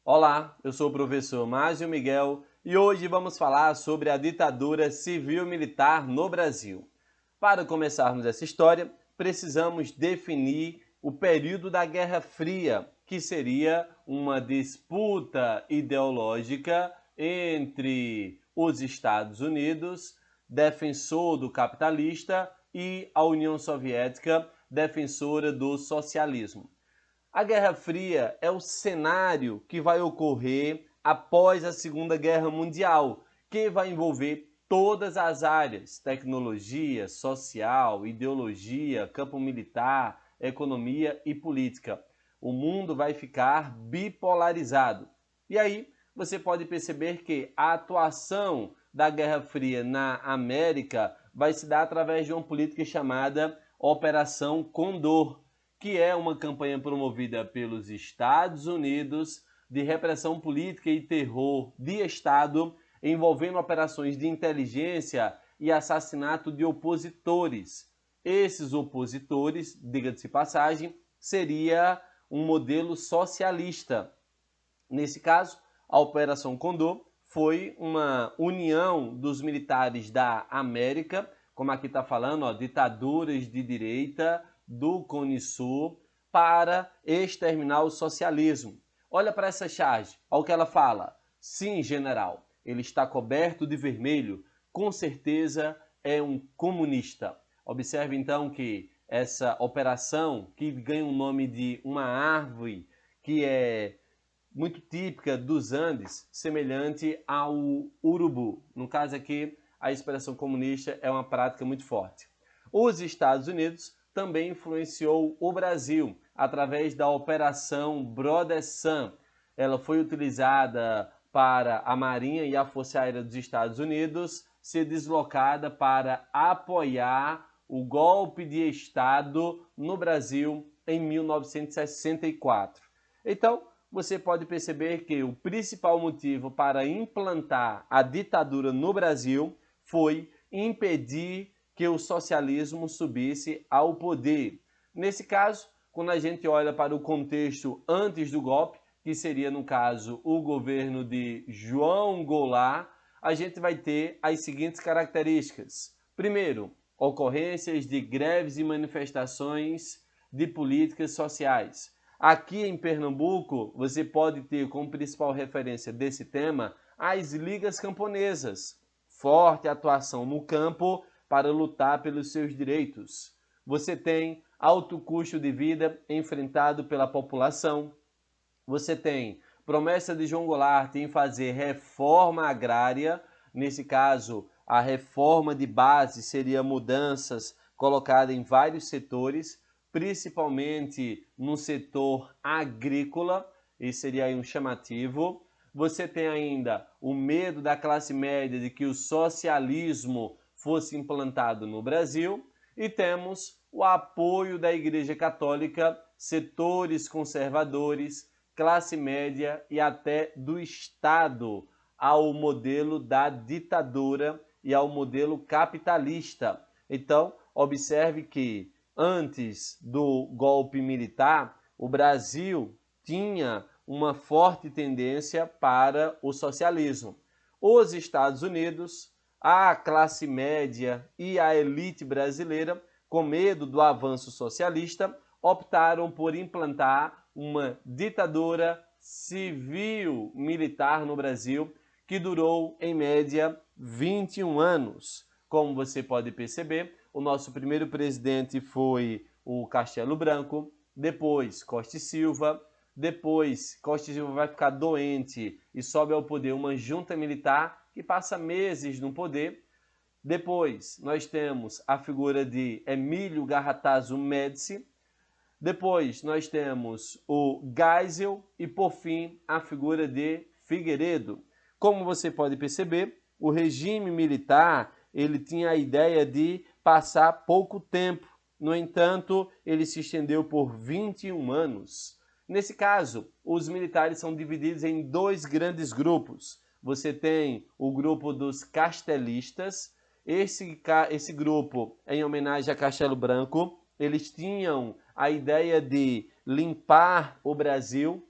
Olá, eu sou o professor Márcio Miguel e hoje vamos falar sobre a ditadura civil-militar no Brasil. Para começarmos essa história, precisamos definir o período da Guerra Fria, que seria uma disputa ideológica entre os Estados Unidos, defensor do capitalista, e a União Soviética, defensora do socialismo. A Guerra Fria é o cenário que vai ocorrer após a Segunda Guerra Mundial, que vai envolver todas as áreas: tecnologia, social, ideologia, campo militar, economia e política. O mundo vai ficar bipolarizado. E aí você pode perceber que a atuação da Guerra Fria na América vai se dar através de uma política chamada Operação Condor, que é uma campanha promovida pelos Estados Unidos de repressão política e terror de Estado, envolvendo operações de inteligência e assassinato de opositores. Esses opositores, diga-se passagem, seria um modelo socialista. Nesse caso, a Operação Condor foi uma união dos militares da América, como aqui está falando, ó, ditaduras de direita do Cone Sul, para exterminar o socialismo. Olha para essa charge, olha o que ela fala. Sim, general, ele está coberto de vermelho, com certeza é um comunista. Observe então que essa operação, que ganha o nome de uma árvore que é muito típica dos Andes, semelhante ao urubu. No caso aqui, a expressão comunista é uma prática muito forte. Os Estados Unidos também influenciou o Brasil através da Operação Brother Sun. Ela foi utilizada para a Marinha e a Força Aérea dos Estados Unidos ser deslocada para apoiar o golpe de Estado no Brasil em 1964. Então, você pode perceber que o principal motivo para implantar a ditadura no Brasil foi impedir que o socialismo subisse ao poder. Nesse caso, quando a gente olha para o contexto antes do golpe, que seria, no caso, o governo de João Goulart, a gente vai ter as seguintes características. Primeiro, ocorrências de greves e manifestações de políticas sociais. Aqui em Pernambuco, você pode ter como principal referência desse tema as ligas camponesas. Forte atuação no campo para lutar pelos seus direitos. Você tem alto custo de vida enfrentado pela população. Você tem promessa de João Goulart em fazer reforma agrária. Nesse caso, a reforma de base seria mudanças colocadas em vários setores, principalmente no setor agrícola, esse seria aí um chamativo. Você tem ainda o medo da classe média de que o socialismo fosse implantado no Brasil, e temos o apoio da Igreja Católica, setores conservadores, classe média e até do Estado ao modelo da ditadura e ao modelo capitalista. Então, observe que antes do golpe militar, o Brasil tinha uma forte tendência para o socialismo. Os Estados Unidos, a classe média e a elite brasileira, com medo do avanço socialista, optaram por implantar uma ditadura civil-militar no Brasil, que durou, em média, 21 anos. Como você pode perceber, o nosso primeiro presidente foi o Castelo Branco, depois Costa e Silva, depois Costa e Silva vai ficar doente e sobe ao poder uma junta militar que passa meses no poder. Depois nós temos a figura de Emílio Garrastazu Médici. Depois nós temos o Geisel e, por fim, a figura de Figueiredo. Como você pode perceber, o regime militar ele tinha a ideia de passar pouco tempo. No entanto, ele se estendeu por 21 anos. Nesse caso, os militares são divididos em dois grandes grupos. Você tem o grupo dos castelistas. Esse grupo, em homenagem a Castelo Branco, eles tinham a ideia de limpar o Brasil,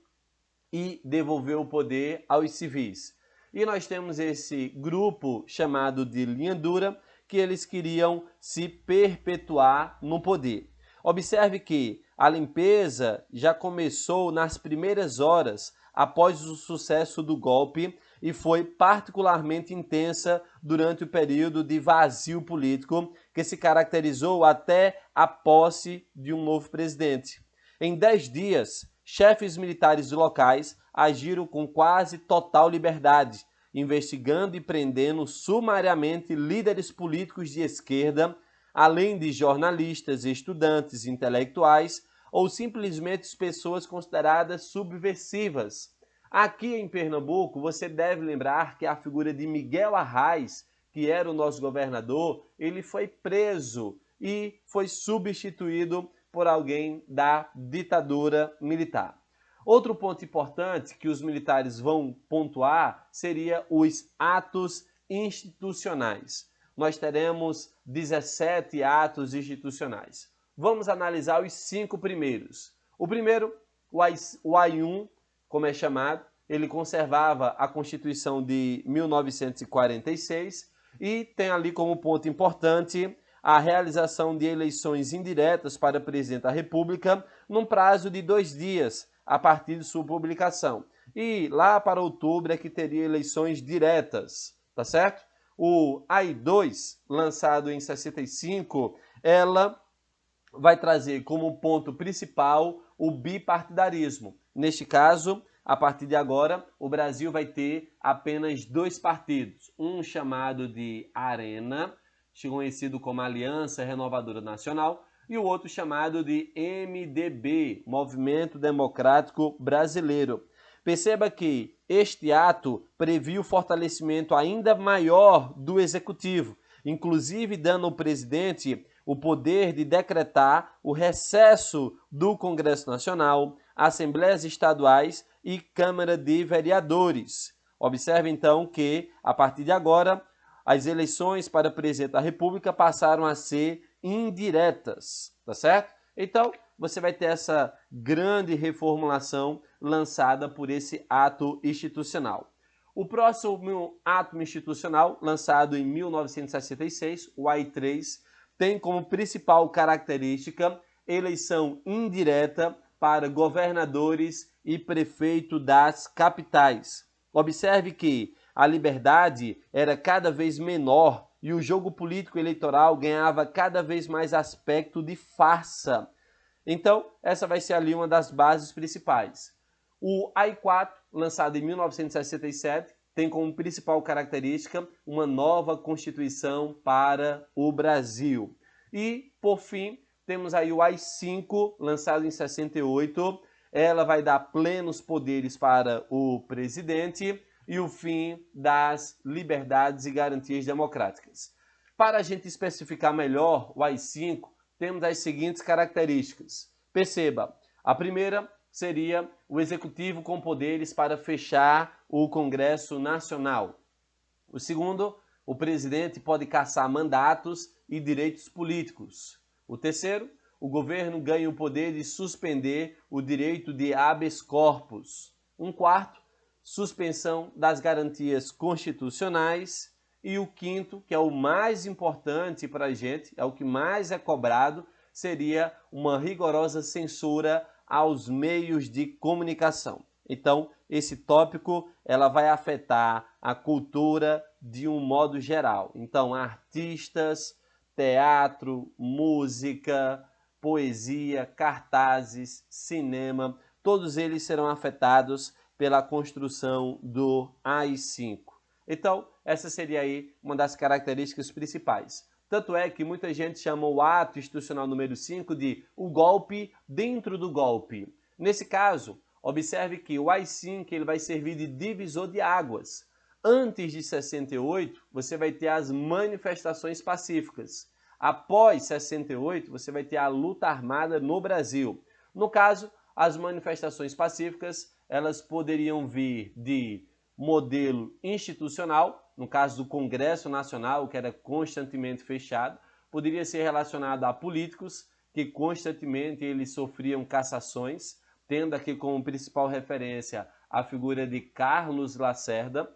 e devolver o poder aos civis. E nós temos esse grupo chamado de linha dura, que eles queriam se perpetuar no poder. Observe que a limpeza já começou nas primeiras horas após o sucesso do golpe e foi particularmente intensa durante o período de vazio político que se caracterizou até a posse de um novo presidente. Em 10 dias, chefes militares locais agiram com quase total liberdade, investigando e prendendo sumariamente líderes políticos de esquerda, além de jornalistas, estudantes, intelectuais ou simplesmente pessoas consideradas subversivas. Aqui em Pernambuco, você deve lembrar que a figura de Miguel Arraes, que era o nosso governador, ele foi preso e foi substituído por alguém da ditadura militar. Outro ponto importante que os militares vão pontuar seria os atos institucionais. Nós teremos 17 atos institucionais. Vamos analisar os 5 primeiros. O primeiro, o AI-1, como é chamado, ele conservava a Constituição de 1946 e tem ali como ponto importante a realização de eleições indiretas para presidente da República num prazo de 2 dias a partir de sua publicação. E lá para outubro é que teria eleições diretas, tá certo? O AI-2, lançado em 65, ela vai trazer como ponto principal o bipartidarismo. Neste caso, a partir de agora, o Brasil vai ter apenas 2 partidos, um chamado de Arena, conhecido como Aliança Renovadora Nacional, e o outro chamado de MDB, Movimento Democrático Brasileiro. Perceba que este ato previa o fortalecimento ainda maior do Executivo, inclusive dando ao presidente o poder de decretar o recesso do Congresso Nacional, Assembleias Estaduais e Câmara de Vereadores. Observe então que, a partir de agora, as eleições para presidente da República passaram a ser indiretas, tá certo? Então, você vai ter essa grande reformulação lançada por esse ato institucional. O próximo ato institucional, lançado em 1966, o AI-3, tem como principal característica eleição indireta para governadores e prefeito das capitais. Observe que a liberdade era cada vez menor e o jogo político eleitoral ganhava cada vez mais aspecto de farsa. Então, essa vai ser ali uma das bases principais. O AI-4, lançado em 1967, tem como principal característica uma nova Constituição para o Brasil. E, por fim, temos aí o AI-5, lançado em 68. Ela vai dar plenos poderes para o presidente e o fim das liberdades e garantias democráticas. Para a gente especificar melhor o AI-5, temos as seguintes características. Perceba, a primeira seria o executivo com poderes para fechar o Congresso Nacional. O segundo, o presidente pode cassar mandatos e direitos políticos. O terceiro, o governo ganha o poder de suspender o direito de habeas corpus. Um quarto, suspensão das garantias constitucionais. E o quinto, que é o mais importante para a gente, é o que mais é cobrado, seria uma rigorosa censura aos meios de comunicação. Então, esse tópico ela vai afetar a cultura de um modo geral. Então, artistas, teatro, música, poesia, cartazes, cinema, todos eles serão afetados pela construção do AI-5. Então, essa seria aí uma das características principais. Tanto é que muita gente chama o ato institucional número 5 de o golpe dentro do golpe. Nesse caso, observe que o AI-5 ele vai servir de divisor de águas. Antes de 68, você vai ter as manifestações pacíficas. Após 68, você vai ter a luta armada no Brasil. No caso, as manifestações pacíficas, elas poderiam vir de modelo institucional, no caso do Congresso Nacional, que era constantemente fechado, poderia ser relacionado a políticos que constantemente eles sofriam cassações, tendo aqui como principal referência a figura de Carlos Lacerda.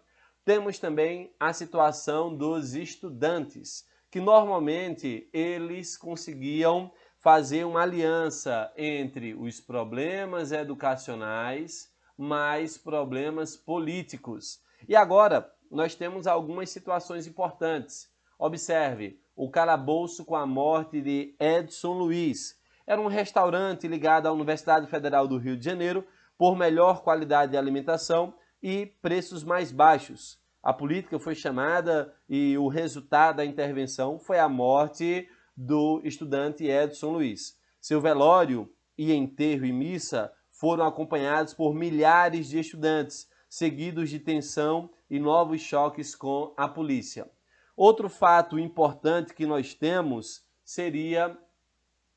Temos também a situação dos estudantes, que normalmente eles conseguiam fazer uma aliança entre os problemas educacionais mais problemas políticos. E agora nós temos algumas situações importantes. Observe o calabouço com a morte de Edson Luiz. Era um restaurante ligado à Universidade Federal do Rio de Janeiro por melhor qualidade de alimentação e preços mais baixos. A política foi chamada e o resultado da intervenção foi a morte do estudante Edson Luiz. Seu velório e enterro e missa foram acompanhados por milhares de estudantes, seguidos de tensão e novos choques com a polícia. Outro fato importante que nós temos seria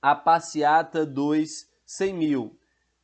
a passeata dos 100 mil.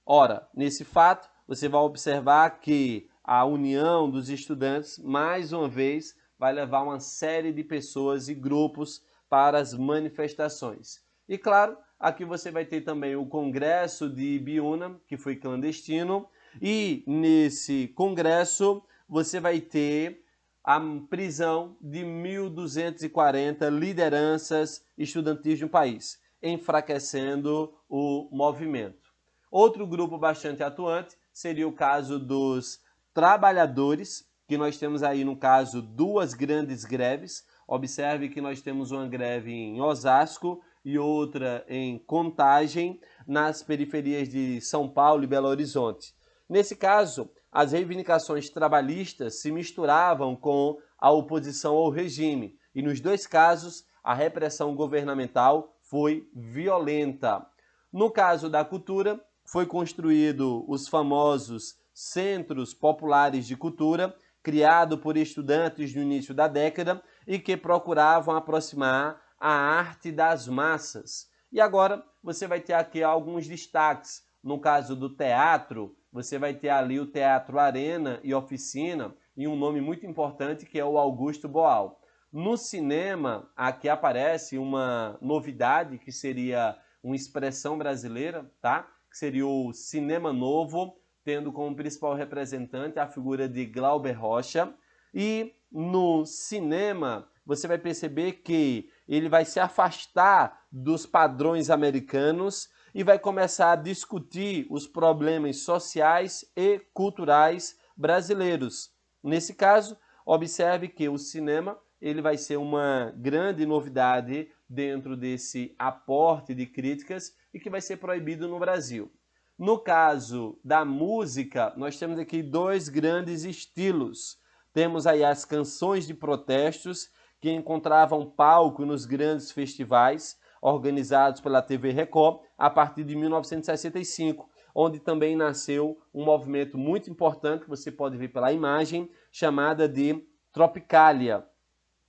Ora, nesse fato, você vai observar que a união dos estudantes, mais uma vez, vai levar uma série de pessoas e grupos para as manifestações. E claro, aqui você vai ter também o Congresso de Ibiúna, que foi clandestino, e nesse congresso você vai ter a prisão de 1.240 lideranças estudantis no país, enfraquecendo o movimento. Outro grupo bastante atuante seria o caso dos trabalhadores, que nós temos aí, no caso, duas grandes greves. Observe que nós temos uma greve em Osasco e outra em Contagem, nas periferias de São Paulo e Belo Horizonte. Nesse caso, as reivindicações trabalhistas se misturavam com a oposição ao regime, e nos dois casos a repressão governamental foi violenta. No caso da cultura, foi construído os famosos Centros Populares de Cultura, criado por estudantes no início da década e que procuravam aproximar a arte das massas. E agora você vai ter aqui alguns destaques. No caso do teatro, você vai ter ali o Teatro Arena e Oficina, e um nome muito importante que é o Augusto Boal. No cinema, aqui aparece uma novidade que seria uma expressão brasileira, tá? Que seria o Cinema Novo, tendo como principal representante a figura de Glauber Rocha. E no cinema, você vai perceber que ele vai se afastar dos padrões americanos e vai começar a discutir os problemas sociais e culturais brasileiros. Nesse caso, observe que o cinema ele vai ser uma grande novidade dentro desse aporte de críticas e que vai ser proibido no Brasil. No caso da música, nós temos aqui dois grandes estilos. Temos aí as canções de protestos, que encontravam palco nos grandes festivais organizados pela TV Record a partir de 1965, onde também nasceu um movimento muito importante, que você pode ver pela imagem, chamada de Tropicália,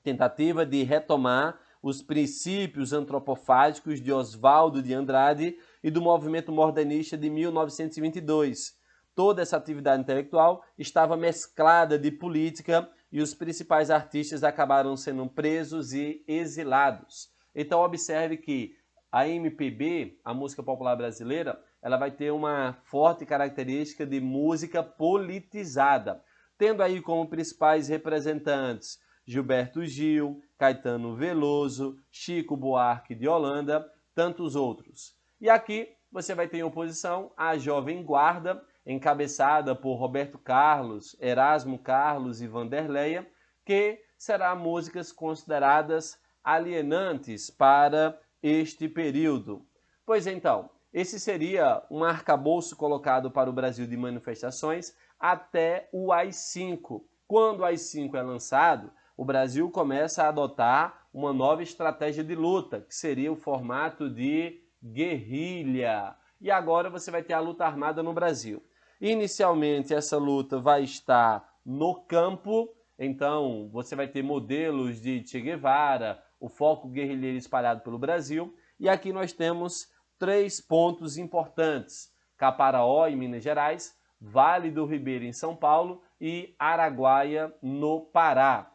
tentativa de retomar os princípios antropofágicos de Oswaldo de Andrade e do movimento modernista de 1922. Toda essa atividade intelectual estava mesclada de política e os principais artistas acabaram sendo presos e exilados. Então observe que a MPB, a música popular brasileira, ela vai ter uma forte característica de música politizada, tendo aí como principais representantes Gilberto Gil, Caetano Veloso, Chico Buarque de Holanda, tantos outros. E aqui você vai ter em oposição a Jovem Guarda, encabeçada por Roberto Carlos, Erasmo Carlos e Vanderleia, que serão músicas consideradas alienantes para este período. Pois então, esse seria um arcabouço colocado para o Brasil de manifestações até o AI-5. Quando o AI-5 é lançado, o Brasil começa a adotar uma nova estratégia de luta, que seria o formato de guerrilha. E agora você vai ter a luta armada no Brasil. Inicialmente, essa luta vai estar no campo, então você vai ter modelos de Che Guevara, o foco guerrilheiro espalhado pelo Brasil. E aqui nós temos 3 pontos importantes: Caparaó, em Minas Gerais, Vale do Ribeira, em São Paulo, e Araguaia, no Pará.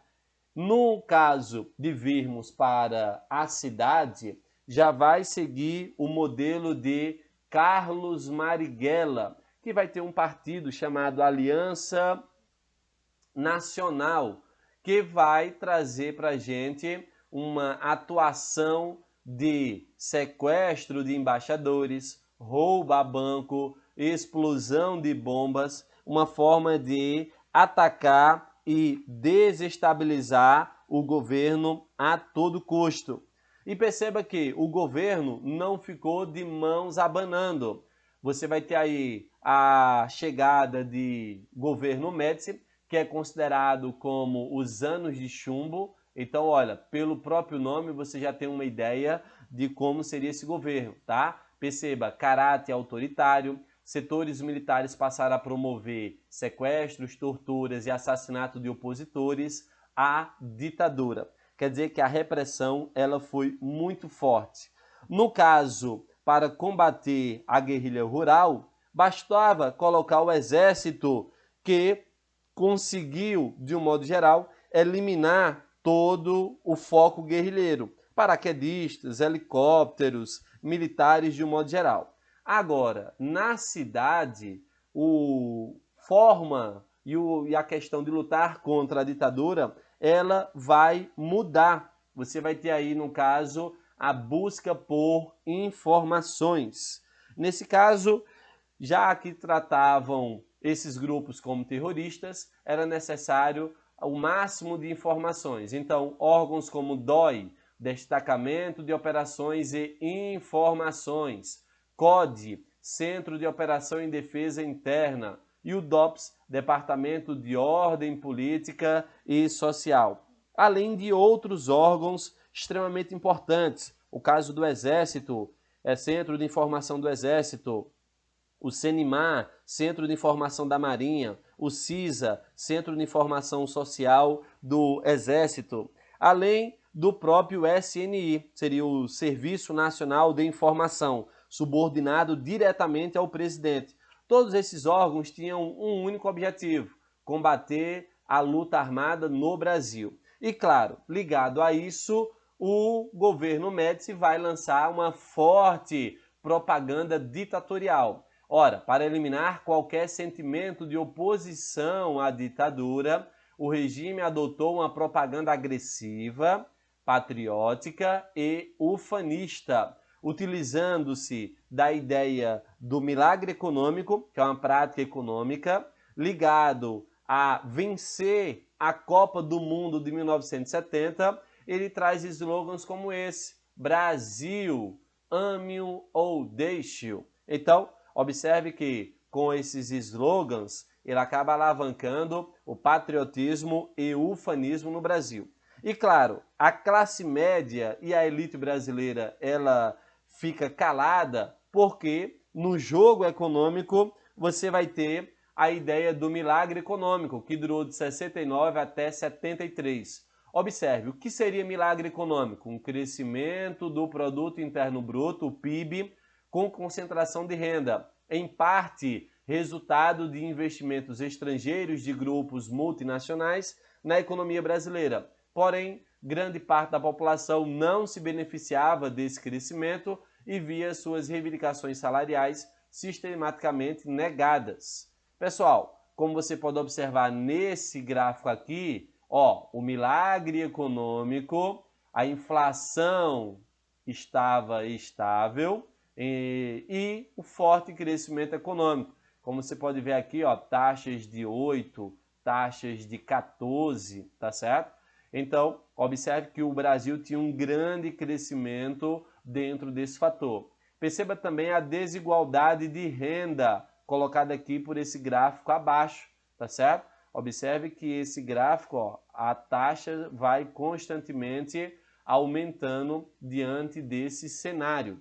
No caso de virmos para a cidade, já vai seguir o modelo de Carlos Marighella, que vai ter um partido chamado Aliança Nacional, que vai trazer para a gente uma atuação de sequestro de embaixadores, roubo a banco, explosão de bombas, uma forma de atacar e desestabilizar o governo a todo custo. E perceba que o governo não ficou de mãos abanando. Você vai ter aí a chegada de governo Médici, que é considerado como os anos de chumbo. Então, olha, pelo próprio nome você já tem uma ideia de como seria esse governo, tá? Perceba, caráter autoritário, setores militares passaram a promover sequestros, torturas e assassinato de opositores à ditadura. Quer dizer que a repressão ela foi muito forte. No caso, para combater a guerrilha rural, bastava colocar o exército que conseguiu, de um modo geral, eliminar todo o foco guerrilheiro. Paraquedistas, helicópteros, militares de um modo geral. Agora, na cidade, e a questão de lutar contra a ditadura, ela vai mudar. Você vai ter aí, no caso, a busca por informações. Nesse caso, já que tratavam esses grupos como terroristas, era necessário o máximo de informações. Então, órgãos como DOI, Destacamento de Operações e Informações, CODE, Centro de Operação em Defesa Interna, e o DOPS, Departamento de Ordem Política e Social, além de outros órgãos extremamente importantes. O caso do Exército, Centro de Informação do Exército, o CENIMAR, Centro de Informação da Marinha, o CISA, Centro de Informação Social do Exército, além do próprio SNI, seria o Serviço Nacional de Informação, subordinado diretamente ao presidente. Todos esses órgãos tinham um único objetivo: combater a luta armada no Brasil. E claro, ligado a isso, o governo Médici vai lançar uma forte propaganda ditatorial. Ora, para eliminar qualquer sentimento de oposição à ditadura, o regime adotou uma propaganda agressiva, patriótica e ufanista, utilizando-se da ideia do milagre econômico, que é uma prática econômica, ligado a vencer a Copa do Mundo de 1970, ele traz slogans como esse: Brasil, ame-o ou deixe-o. Então, observe que com esses slogans, ele acaba alavancando o patriotismo e o ufanismo no Brasil. E claro, a classe média e a elite brasileira, ela fica calada porque no jogo econômico você vai ter a ideia do milagre econômico, que durou de 69 até 73. Observe, o que seria milagre econômico? Um crescimento do produto interno bruto, o PIB, com concentração de renda, em parte resultado de investimentos estrangeiros de grupos multinacionais na economia brasileira. Porém, grande parte da população não se beneficiava desse crescimento e via suas reivindicações salariais sistematicamente negadas. Pessoal, como você pode observar nesse gráfico aqui, o milagre econômico, a inflação estava estável e o forte crescimento econômico. Como você pode ver aqui, taxas de 8, taxas de 14, tá certo? Então, observe que o Brasil tinha um grande crescimento dentro desse fator. Perceba também a desigualdade de renda colocada aqui por esse gráfico abaixo, tá certo? Observe que esse gráfico, a taxa vai constantemente aumentando diante desse cenário.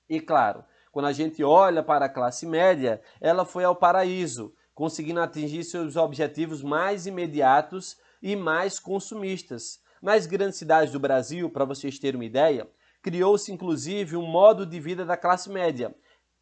E claro, quando a gente olha para a classe média, ela foi ao paraíso, conseguindo atingir seus objetivos mais imediatos e mais consumistas. Nas grandes cidades do Brasil, para vocês terem uma ideia, criou-se inclusive um modo de vida da classe média.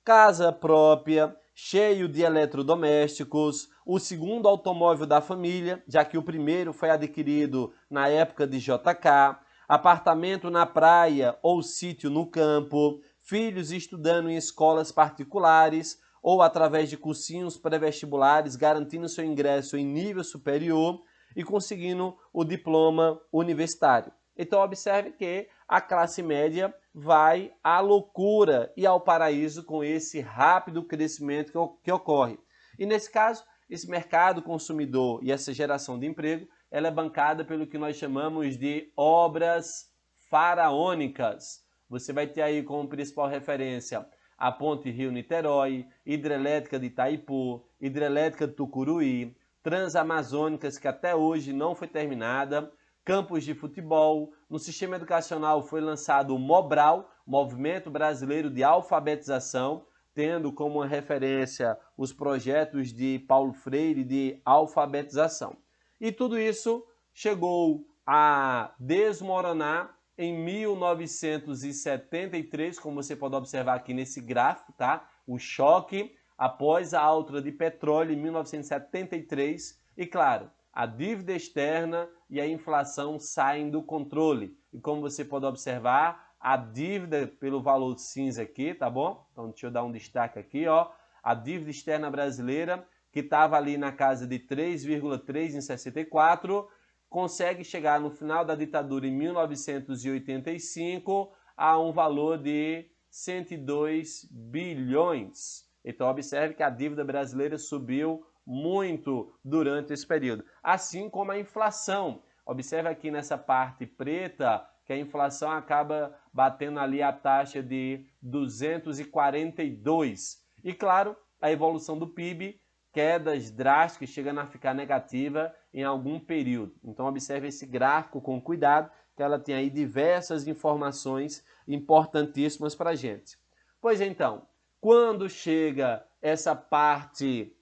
Casa própria, cheio de eletrodomésticos, o segundo automóvel da família, já que o primeiro foi adquirido na época de JK, apartamento na praia ou sítio no campo, filhos estudando em escolas particulares, ou através de cursinhos pré-vestibulares, garantindo seu ingresso em nível superior e conseguindo o diploma universitário. Então observe que a classe média vai à loucura e ao paraíso com esse rápido crescimento que ocorre. E nesse caso, esse mercado consumidor e essa geração de emprego, ela é bancada pelo que nós chamamos de obras faraônicas. Você vai ter aí como principal referência a Ponte Rio-Niterói, Hidrelétrica de Itaipu, Hidrelétrica de Tucuruí, Transamazônicas, que até hoje não foi terminada, campos de futebol. No sistema educacional foi lançado o Mobral, Movimento Brasileiro de Alfabetização, tendo como referência os projetos de Paulo Freire de alfabetização. E tudo isso chegou a desmoronar em 1973, como você pode observar aqui nesse gráfico, tá? O choque após a alta de petróleo em 1973 e, claro, a dívida externa e a inflação saem do controle. E como você pode observar, a dívida pelo valor cinza aqui, tá bom? Então deixa eu dar um destaque aqui, ó. A dívida externa brasileira, que estava ali na casa de 3,3 em 64, consegue chegar no final da ditadura em 1985 a um valor de 102 bilhões. Então observe que a dívida brasileira subiu muito durante esse período, assim como a inflação. Observe aqui nessa parte preta que a inflação acaba batendo ali a taxa de 242. E claro, a evolução do PIB, quedas drásticas, chegando a ficar negativa em algum período. Então observe esse gráfico com cuidado, que ela tem aí diversas informações importantíssimas para a gente. Pois então, quando chega essa parte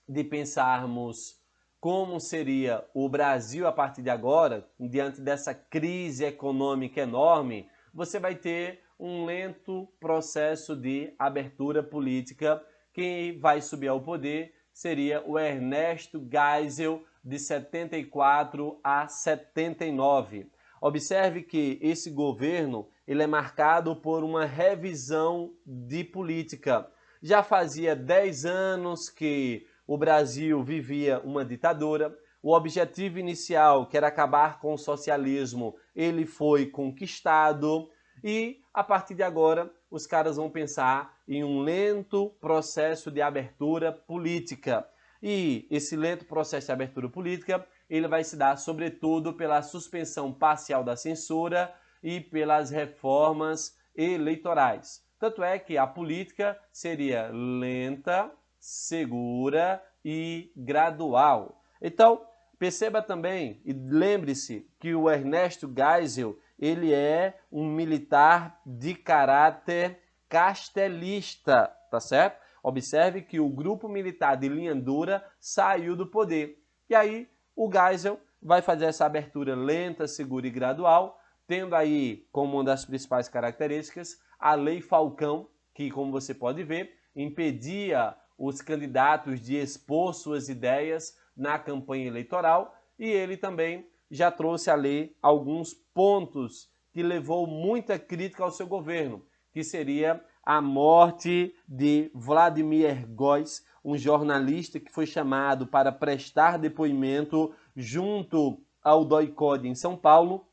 de pensarmos como seria o Brasil a partir de agora, diante dessa crise econômica enorme, você vai ter um lento processo de abertura política. Quem vai subir ao poder seria o Ernesto Geisel, de 74 a 79. Observe que esse governo ele é marcado por uma revisão de política. Já fazia 10 anos que o Brasil vivia uma ditadura. O objetivo inicial, que era acabar com o socialismo, ele foi conquistado. E, a partir de agora, os caras vão pensar em um lento processo de abertura política. E esse lento processo de abertura política, ele vai se dar, sobretudo, pela suspensão parcial da censura e pelas reformas eleitorais. Tanto é que a política seria lenta, segura e gradual. Então, perceba também e lembre-se que o Ernesto Geisel, ele é um militar de caráter castelista, tá certo? Observe que o grupo militar de linha dura saiu do poder. E aí o Geisel vai fazer essa abertura lenta, segura e gradual, tendo aí como uma das principais características a Lei Falcão, que, como você pode ver, impedia os candidatos de expor suas ideias na campanha eleitoral, e ele também já trouxe a lei alguns pontos que levou muita crítica ao seu governo, que seria a morte de Vladimir Góes, um jornalista que foi chamado para prestar depoimento junto ao DOI-CODE em São Paulo,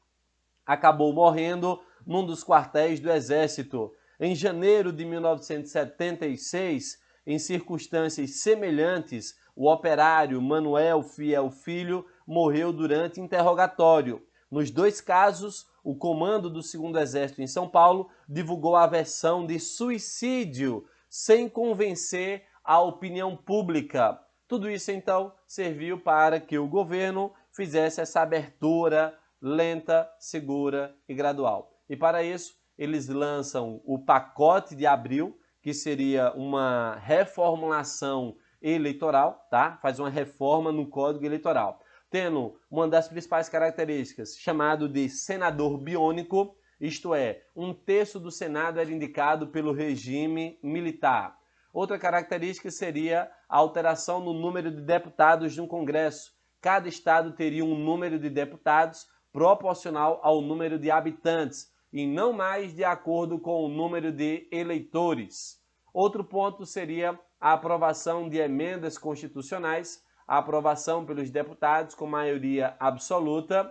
acabou morrendo num dos quartéis do Exército. Em janeiro de 1976, em circunstâncias semelhantes, o operário Manuel Fiel Filho morreu durante interrogatório. Nos dois casos, o comando do 2º Exército em São Paulo divulgou a versão de suicídio, sem convencer a opinião pública. Tudo isso, então, serviu para que o governo fizesse essa abertura lenta, segura e gradual. E para isso, eles lançam o pacote de abril, que seria uma reformulação eleitoral, tá? Faz uma reforma no Código Eleitoral, tendo uma das principais características, chamado de senador biônico, isto é, 1/3 do Senado era indicado pelo regime militar. Outra característica seria a alteração no número de deputados de um Congresso. Cada estado teria um número de deputados proporcional ao número de habitantes, e não mais de acordo com o número de eleitores. Outro ponto seria a aprovação de emendas constitucionais, a aprovação pelos deputados com maioria absoluta.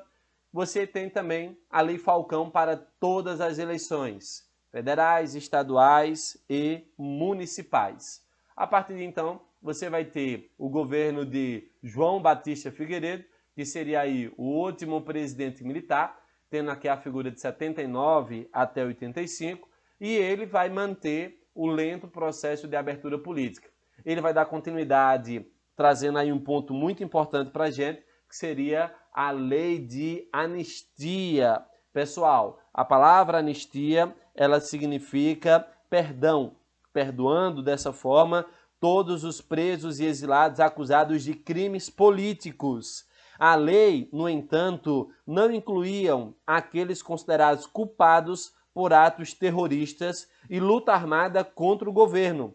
Você tem também a Lei Falcão para todas as eleições, federais, estaduais e municipais. A partir de então, você vai ter o governo de João Batista Figueiredo, que seria aí o último presidente militar, tendo aqui a figura de 79 até 85, e ele vai manter o lento processo de abertura política. Ele vai dar continuidade, trazendo aí um ponto muito importante para a gente, que seria a lei de anistia. Pessoal, a palavra anistia, ela significa perdão, perdoando dessa forma todos os presos e exilados acusados de crimes políticos. A lei, no entanto, não incluía aqueles considerados culpados por atos terroristas e luta armada contra o governo,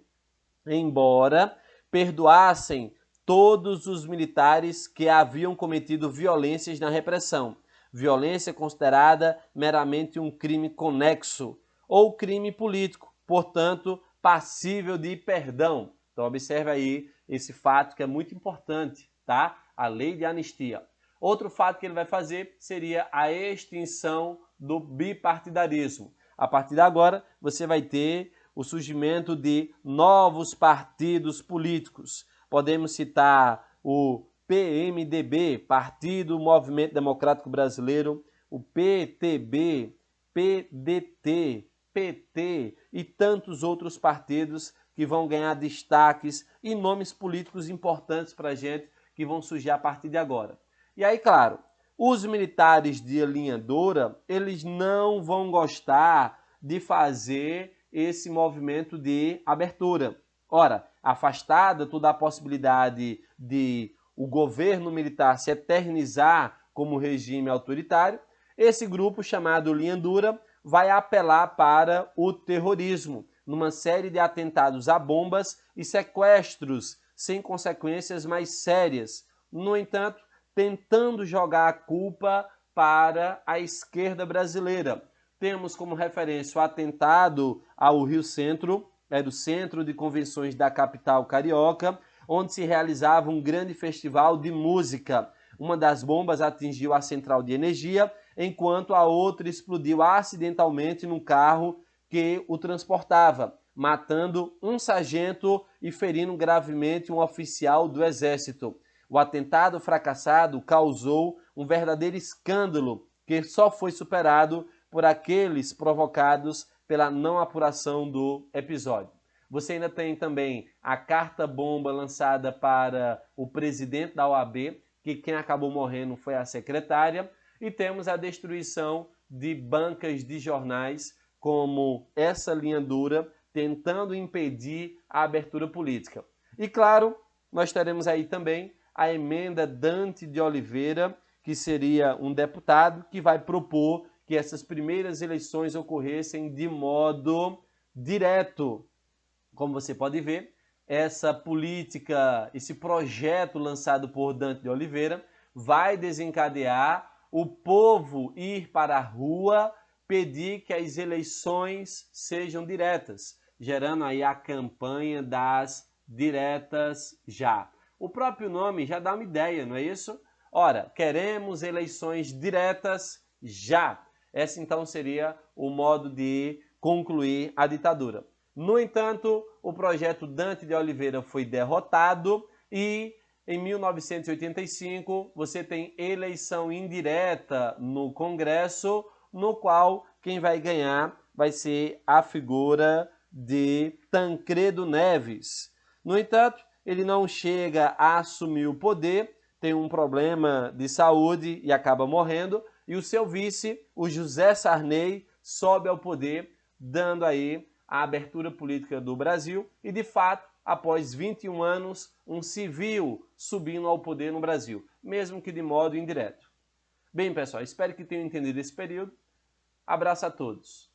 embora perdoassem todos os militares que haviam cometido violências na repressão. Violência considerada meramente um crime conexo ou crime político, portanto, passível de perdão. Então, observe aí esse fato que é muito importante, tá? A lei de anistia. Outro fato que ele vai fazer seria a extinção do bipartidarismo. A partir de agora, você vai ter o surgimento de novos partidos políticos. Podemos citar o PMDB, Partido Movimento Democrático Brasileiro, o PTB, PDT, PT e tantos outros partidos que vão ganhar destaques e nomes políticos importantes para a gente que vão surgir a partir de agora. E aí, claro, os militares de linha dura, eles não vão gostar de fazer esse movimento de abertura. Ora, afastada toda a possibilidade de o governo militar se eternizar como regime autoritário, esse grupo chamado linha dura vai apelar para o terrorismo, numa série de atentados a bombas e sequestros sem consequências mais sérias. No entanto, tentando jogar a culpa para a esquerda brasileira. Temos como referência o atentado ao Rio Centro, era o centro de convenções da capital carioca, onde se realizava um grande festival de música. Uma das bombas atingiu a central de energia, enquanto a outra explodiu acidentalmente num carro que o transportava, matando um sargento e ferindo gravemente um oficial do Exército. O atentado fracassado causou um verdadeiro escândalo que só foi superado por aqueles provocados pela não apuração do episódio. Você ainda tem também a carta-bomba lançada para o presidente da OAB, que quem acabou morrendo foi a secretária, e temos a destruição de bancas de jornais como essa linha dura, tentando impedir a abertura política. E claro, nós teremos aí também a emenda Dante de Oliveira, que seria um deputado que vai propor que essas primeiras eleições ocorressem de modo direto. Como você pode ver, essa política, esse projeto lançado por Dante de Oliveira vai desencadear o povo ir para a rua pedir que as eleições sejam diretas, gerando aí a campanha das diretas já. O próprio nome já dá uma ideia, não é isso? Ora, queremos eleições diretas já. Esse então seria o modo de concluir a ditadura. No entanto, o projeto Dante de Oliveira foi derrotado e em 1985 você tem eleição indireta no Congresso, no qual quem vai ganhar vai ser a figura de Tancredo Neves. No entanto, ele não chega a assumir o poder, tem um problema de saúde e acaba morrendo, e o seu vice, o José Sarney, sobe ao poder, dando aí a abertura política do Brasil e, de fato, após 21 anos, um civil subindo ao poder no Brasil, mesmo que de modo indireto. Bem, pessoal, espero que tenham entendido esse período. Abraço a todos.